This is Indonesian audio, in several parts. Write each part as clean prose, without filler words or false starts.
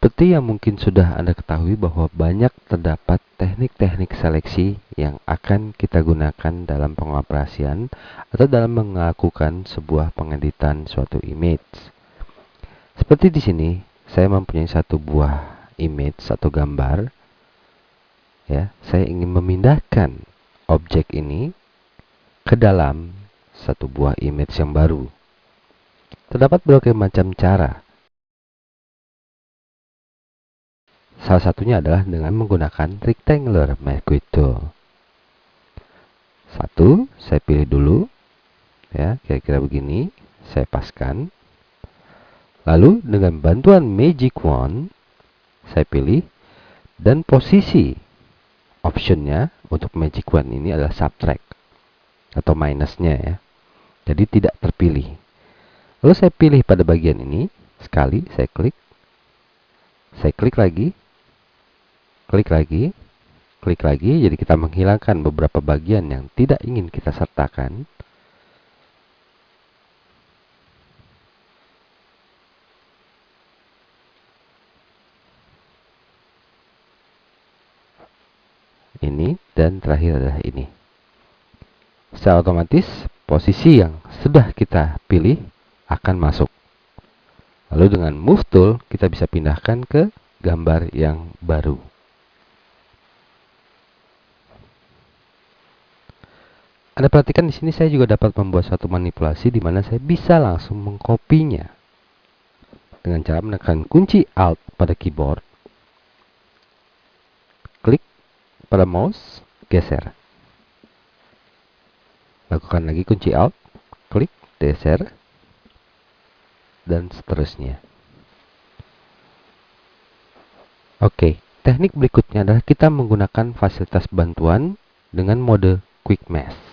Seperti yang mungkin sudah Anda ketahui bahwa banyak terdapat teknik-teknik seleksi yang akan kita gunakan dalam pengoperasian atau dalam melakukan sebuah pengeditan suatu image. Seperti di sini, saya mempunyai satu buah image, satu gambar. Ya, saya ingin memindahkan objek ini ke dalam satu buah image yang baru. Terdapat berbagai macam cara. Salah satunya adalah dengan menggunakan rectangular magic tool. Satu, saya pilih dulu, ya, kira-kira begini, saya paskan. Lalu dengan bantuan magic wand, saya pilih, dan posisi optionnya untuk magic wand ini adalah subtract atau minusnya ya. Jadi tidak terpilih. Lalu saya pilih pada bagian ini, sekali saya klik lagi, klik lagi, klik lagi. Jadi kita menghilangkan beberapa bagian yang tidak ingin kita sertakan. Ini dan terakhir adalah ini. Secara otomatis posisi yang sudah kita pilih akan masuk. Lalu dengan move tool kita bisa pindahkan ke gambar yang baru. Anda perhatikan di sini saya juga dapat membuat suatu manipulasi di mana saya bisa langsung mengkopinya dengan cara menekan kunci Alt pada keyboard, klik pada mouse, geser. Lakukan lagi kunci Alt, klik, geser, dan seterusnya. Oke, teknik berikutnya adalah kita menggunakan fasilitas bantuan dengan mode Quick Mesh.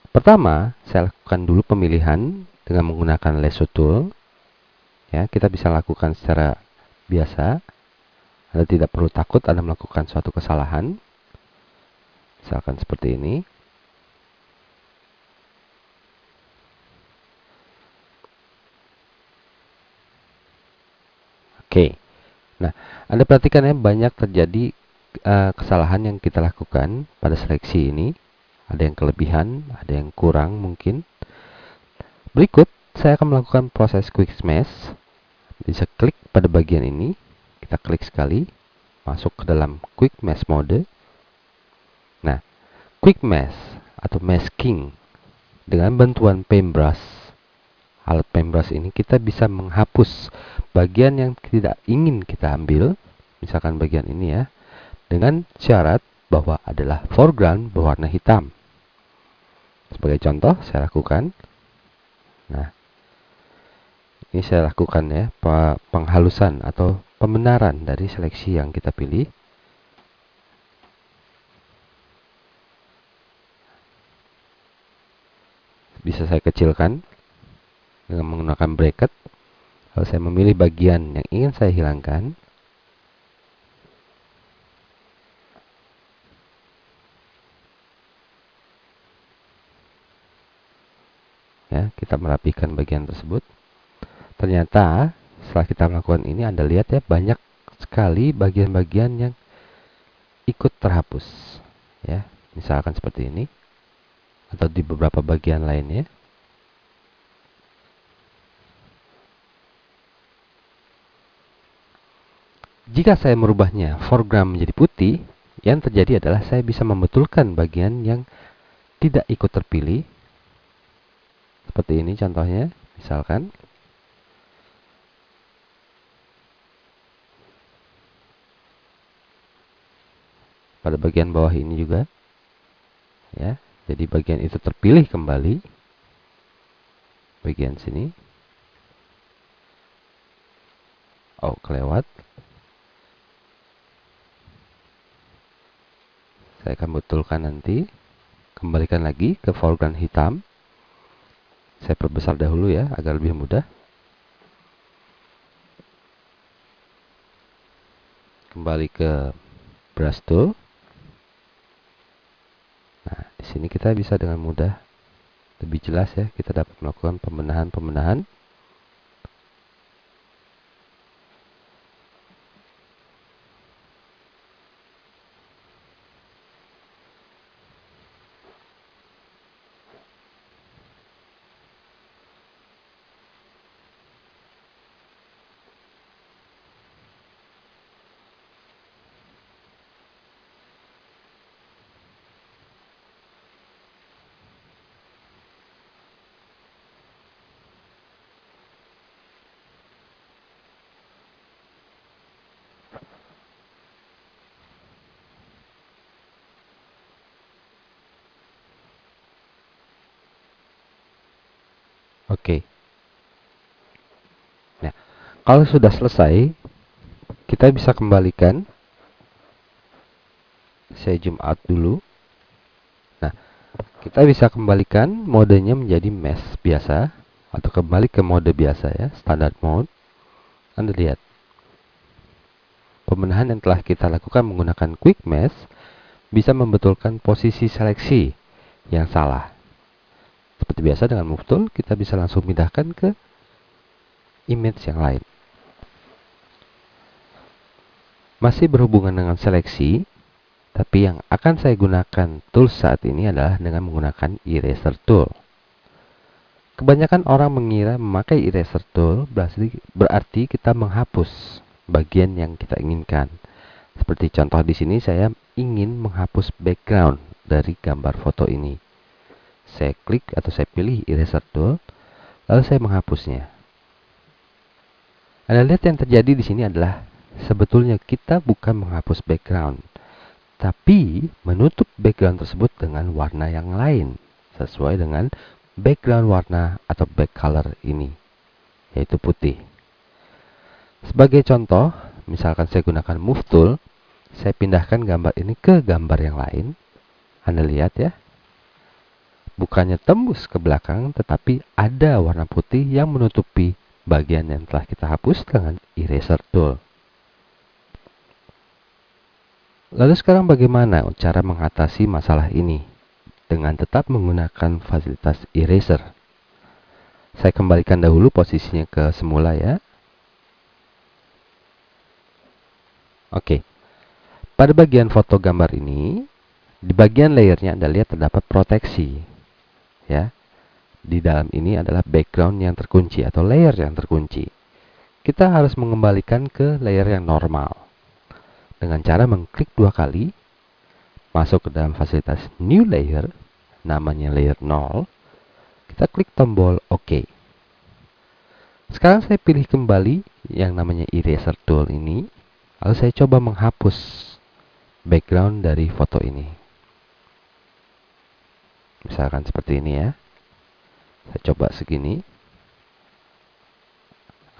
Pertama, saya lakukan dulu pemilihan dengan menggunakan lasso tool. Ya, kita bisa lakukan secara biasa. Anda tidak perlu takut Anda melakukan suatu kesalahan. Misalkan seperti ini. Oke. Nah, Anda perhatikan ya, banyak terjadi kesalahan yang kita lakukan pada seleksi ini. Ada yang kelebihan, ada yang kurang mungkin. Berikut, saya akan melakukan proses Quick Mesh. Bisa klik pada bagian ini. Kita klik sekali. Masuk ke dalam Quick Mesh mode. Nah, Quick Mesh atau masking dengan bantuan paintbrush. Alat paintbrush ini kita bisa menghapus bagian yang tidak ingin kita ambil. Misalkan bagian ini ya. Dengan syarat bahwa adalah foreground berwarna hitam. Sebagai contoh, saya lakukan. Nah, ini saya lakukan ya, penghalusan atau pembenaran dari seleksi yang kita pilih. Bisa saya kecilkan dengan menggunakan bracket. Lalu saya memilih bagian yang ingin saya hilangkan. Ya, kita merapikan bagian tersebut. Ternyata setelah kita melakukan ini, Anda lihat ya, banyak sekali bagian-bagian yang ikut terhapus. Ya, misalkan seperti ini atau di beberapa bagian lainnya. Jika saya merubahnya foreground menjadi putih, yang terjadi adalah saya bisa membetulkan bagian yang tidak ikut terpilih. Seperti ini contohnya, misalkan. Pada bagian bawah ini juga. Ya, jadi bagian itu terpilih kembali. Bagian sini. Oh, kelewat. Saya akan betulkan nanti. Kembalikan lagi ke foreground hitam. Saya perbesar dahulu ya, agar lebih mudah. Kembali ke brush tool. Nah, di sini kita bisa dengan mudah, lebih jelas ya, kita dapat melakukan pembenahan-pembenahan. Oke. Nah, kalau sudah selesai, kita bisa kembalikan. Saya zoom out dulu. Nah, kita bisa kembalikan modenya menjadi mesh biasa atau kembali ke mode biasa ya, standard mode. Anda lihat pembenahan yang telah kita lakukan menggunakan quick mesh bisa membetulkan posisi seleksi yang salah. Seperti biasa dengan move tool, kita bisa langsung pindahkan ke image yang lain. Masih berhubungan dengan seleksi, tapi yang akan saya gunakan tools saat ini adalah dengan menggunakan eraser tool. Kebanyakan orang mengira memakai eraser tool berarti kita menghapus bagian yang kita inginkan. Seperti contoh di sini, saya ingin menghapus background dari gambar foto ini. Saya klik atau saya pilih eraser tool, lalu saya menghapusnya. Anda lihat yang terjadi di sini adalah sebetulnya kita bukan menghapus background, tapi menutup background tersebut dengan warna yang lain sesuai dengan background warna atau back color ini, yaitu putih. Sebagai contoh, misalkan saya gunakan move tool, saya pindahkan gambar ini ke gambar yang lain. Anda lihat ya, bukannya tembus ke belakang, tetapi ada warna putih yang menutupi bagian yang telah kita hapus dengan eraser tool. Lalu sekarang bagaimana cara mengatasi masalah ini dengan tetap menggunakan fasilitas eraser? Saya kembalikan dahulu posisinya ke semula ya. Oke. Pada bagian foto gambar ini, di bagian layernya Anda lihat terdapat proteksi. Ya. Di dalam ini adalah background yang terkunci atau layer yang terkunci. Kita harus mengembalikan ke layer yang normal dengan cara mengklik 2 kali, masuk ke dalam fasilitas New Layer, namanya layer 0, kita klik tombol OK. Sekarang saya pilih kembali yang namanya eraser tool ini, lalu saya coba menghapus background dari foto ini. Misalkan seperti ini ya. Saya coba segini.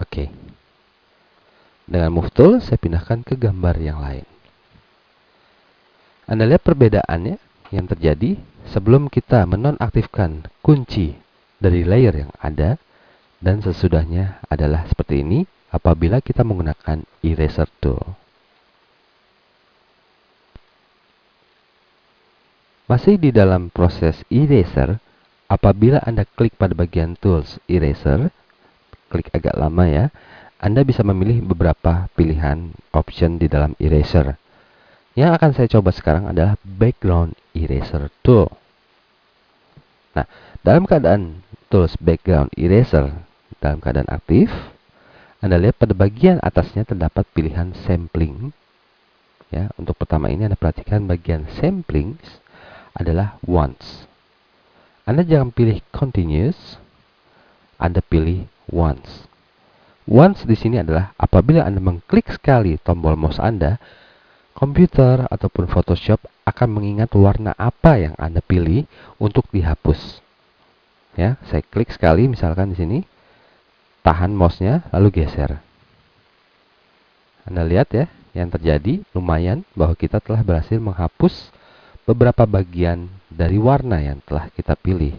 Oke. Dengan move tool, saya pindahkan ke gambar yang lain. Anda lihat perbedaannya yang terjadi sebelum kita menonaktifkan kunci dari layer yang ada, dan sesudahnya adalah seperti ini apabila kita menggunakan eraser tool. Masih di dalam proses eraser, apabila Anda klik pada bagian tools eraser, klik agak lama ya, Anda bisa memilih beberapa pilihan option di dalam eraser. Yang akan saya coba sekarang adalah background eraser tool. Nah, dalam keadaan tools background eraser dalam keadaan aktif, Anda lihat pada bagian atasnya terdapat pilihan sampling. Ya, untuk pertama ini Anda perhatikan bagian sampling adalah once. Anda jangan pilih continuous, Anda pilih once. Once di sini adalah apabila Anda mengklik sekali tombol mouse Anda, komputer ataupun Photoshop akan mengingat warna apa yang Anda pilih untuk dihapus. Ya, saya klik sekali misalkan di sini, tahan mouse-nya lalu geser. Anda lihat ya, yang terjadi lumayan bahwa kita telah berhasil menghapus beberapa bagian dari warna yang telah kita pilih.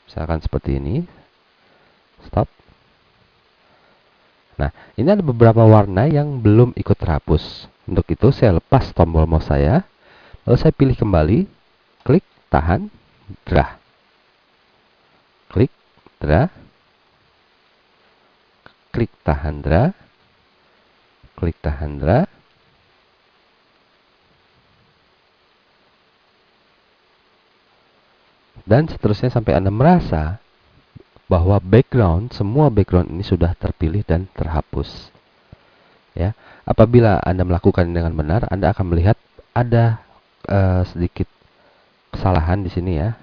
Misalkan seperti ini. Stop. Nah, ini ada beberapa warna yang belum ikut terhapus. Untuk itu saya lepas tombol mouse saya, lalu saya pilih kembali, klik, tahan, drag. Klik, drag. Klik, tahan, drag. Klik, tahan, drag. Dan seterusnya sampai Anda merasa bahwa semua background ini sudah terpilih dan terhapus. Ya, apabila Anda melakukan ini dengan benar, Anda akan melihat ada sedikit kesalahan di sini ya,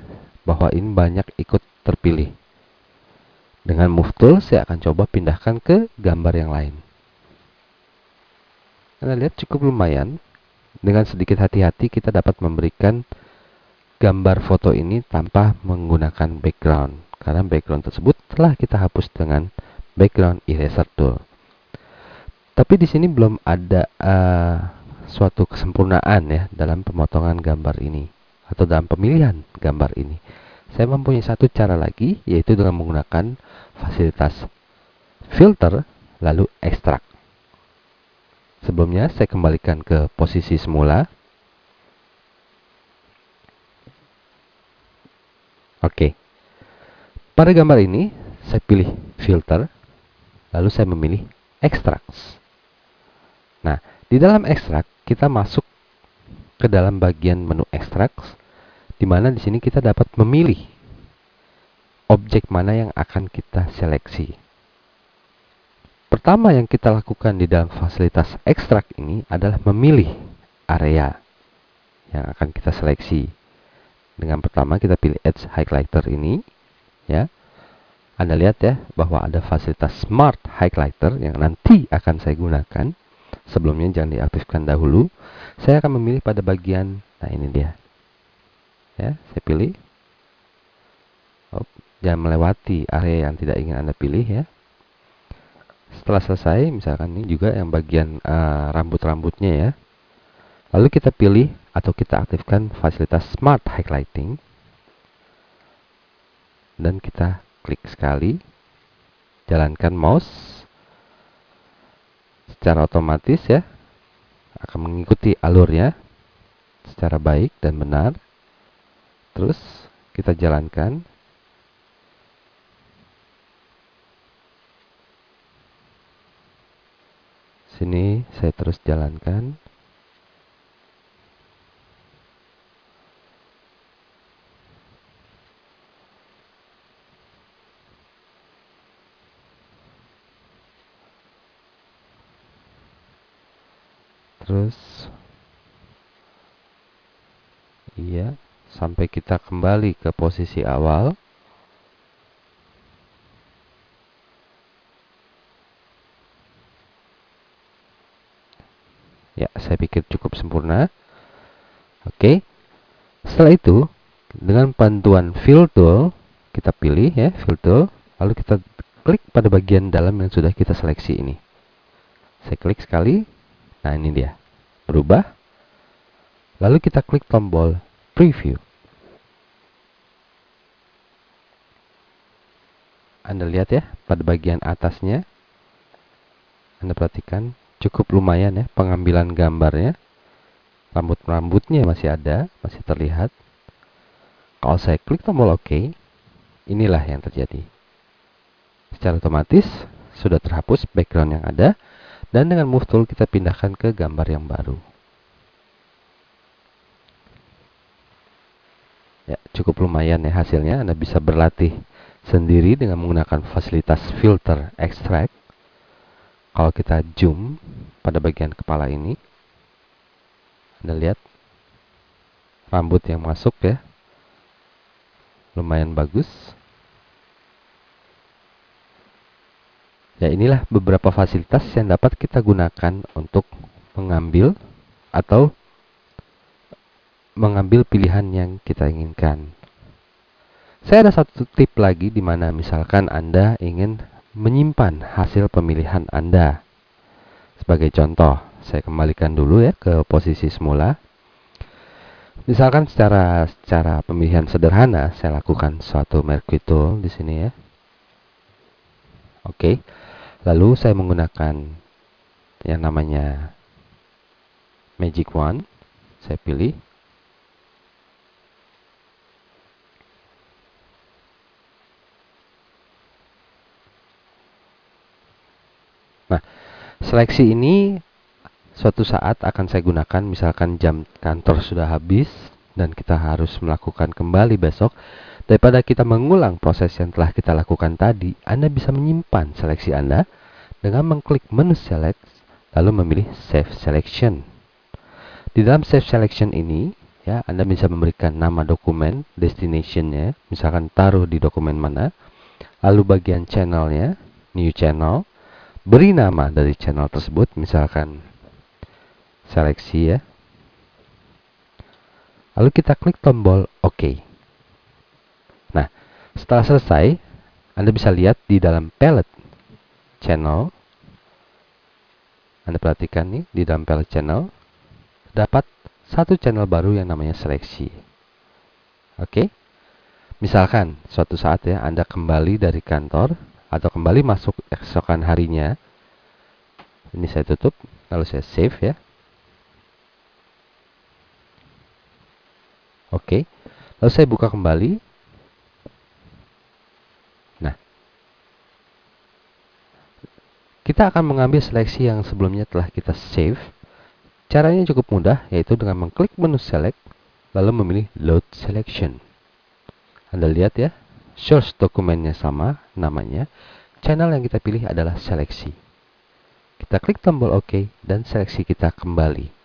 bahwa ini banyak ikut terpilih. Dengan move tool, saya akan coba pindahkan ke gambar yang lain. Anda lihat cukup lumayan. Dengan sedikit hati-hati kita dapat memberikan gambar foto ini tanpa menggunakan background, karena background tersebut telah kita hapus dengan background eraser tool. Tapi di sini belum ada suatu kesempurnaan ya dalam pemotongan gambar ini atau dalam pemilihan gambar ini. Saya mempunyai satu cara lagi, yaitu dengan menggunakan fasilitas filter lalu ekstrak. Sebelumnya saya kembalikan ke posisi semula. Oke. Pada gambar ini saya pilih filter, lalu saya memilih extracts. Nah, di dalam ekstrak kita masuk ke dalam bagian menu extracts, di mana di sini kita dapat memilih objek mana yang akan kita seleksi. Pertama yang kita lakukan di dalam fasilitas ekstrak ini adalah memilih area yang akan kita seleksi. Dengan pertama kita pilih Edge Highlighter ini, ya. Anda lihat ya bahwa ada fasilitas Smart Highlighter yang nanti akan saya gunakan. Sebelumnya jangan diaktifkan dahulu. Saya akan memilih pada bagian, nah ini dia. Ya, saya pilih. Jangan melewati area yang tidak ingin Anda pilih ya. Setelah selesai, misalkan ini juga yang bagian rambut-rambutnya ya. Lalu kita pilih atau kita aktifkan fasilitas Smart Highlighting. Dan kita klik sekali. Jalankan mouse. Secara otomatis ya. Akan mengikuti alurnya. Secara baik dan benar. Terus kita jalankan. Sini saya terus jalankan. Terus iya, sampai kita kembali ke posisi awal. Ya, saya pikir cukup sempurna. Oke. Setelah itu, dengan bantuan Fill Tool, kita pilih ya, Fill Tool, lalu kita klik pada bagian dalam yang sudah kita seleksi ini. Saya klik sekali. Nah, ini dia. Berubah. Lalu kita klik tombol Preview. Anda lihat ya, pada bagian atasnya. Anda perhatikan cukup lumayan ya pengambilan gambarnya. Rambut-rambutnya masih ada, masih terlihat. Kalau saya klik tombol OK, inilah yang terjadi. Secara otomatis sudah terhapus background yang ada, dan dengan Move Tool kita pindahkan ke gambar yang baru. Ya, cukup lumayan ya hasilnya. Anda bisa berlatih sendiri dengan menggunakan fasilitas filter extract. Kalau kita zoom pada bagian kepala ini, Anda lihat rambut yang masuk ya, lumayan bagus. Ya, inilah beberapa fasilitas yang dapat kita gunakan untuk mengambil atau mengambil pilihan yang kita inginkan. Saya ada satu tip lagi di mana misalkan Anda ingin menyimpan hasil pemilihan Anda. Sebagai contoh, saya kembalikan dulu ya ke posisi semula. Misalkan secara pemilihan sederhana, saya lakukan suatu merge tool di sini ya. Oke. Lalu saya menggunakan yang namanya Magic Wand. Saya pilih. Nah, seleksi ini suatu saat akan saya gunakan, misalkan jam kantor sudah habis dan kita harus melakukan kembali besok. Daripada kita mengulang proses yang telah kita lakukan tadi, Anda bisa menyimpan seleksi Anda dengan mengklik menu select, lalu memilih save selection. Di dalam save selection ini, ya, Anda bisa memberikan nama dokumen, destination-nya, misalkan taruh di dokumen mana, lalu bagian channelnya, new channel, beri nama dari channel tersebut, misalkan seleksi ya. Lalu kita klik tombol OK. Nah, setelah selesai, Anda bisa lihat di dalam palette channel. Anda perhatikan nih, di dalam palette channel dapat satu channel baru yang namanya seleksi. Oke. Misalkan suatu saat ya Anda kembali dari kantor atau kembali masuk keesokan harinya. Ini saya tutup, lalu saya save ya. Oke. Lalu saya buka kembali. Nah, kita akan mengambil seleksi yang sebelumnya telah kita save. Caranya cukup mudah, yaitu dengan mengklik menu select, lalu memilih load selection. Anda lihat ya, source dokumennya sama namanya, channel yang kita pilih adalah seleksi. Kita klik tombol OK dan seleksi kita kembali.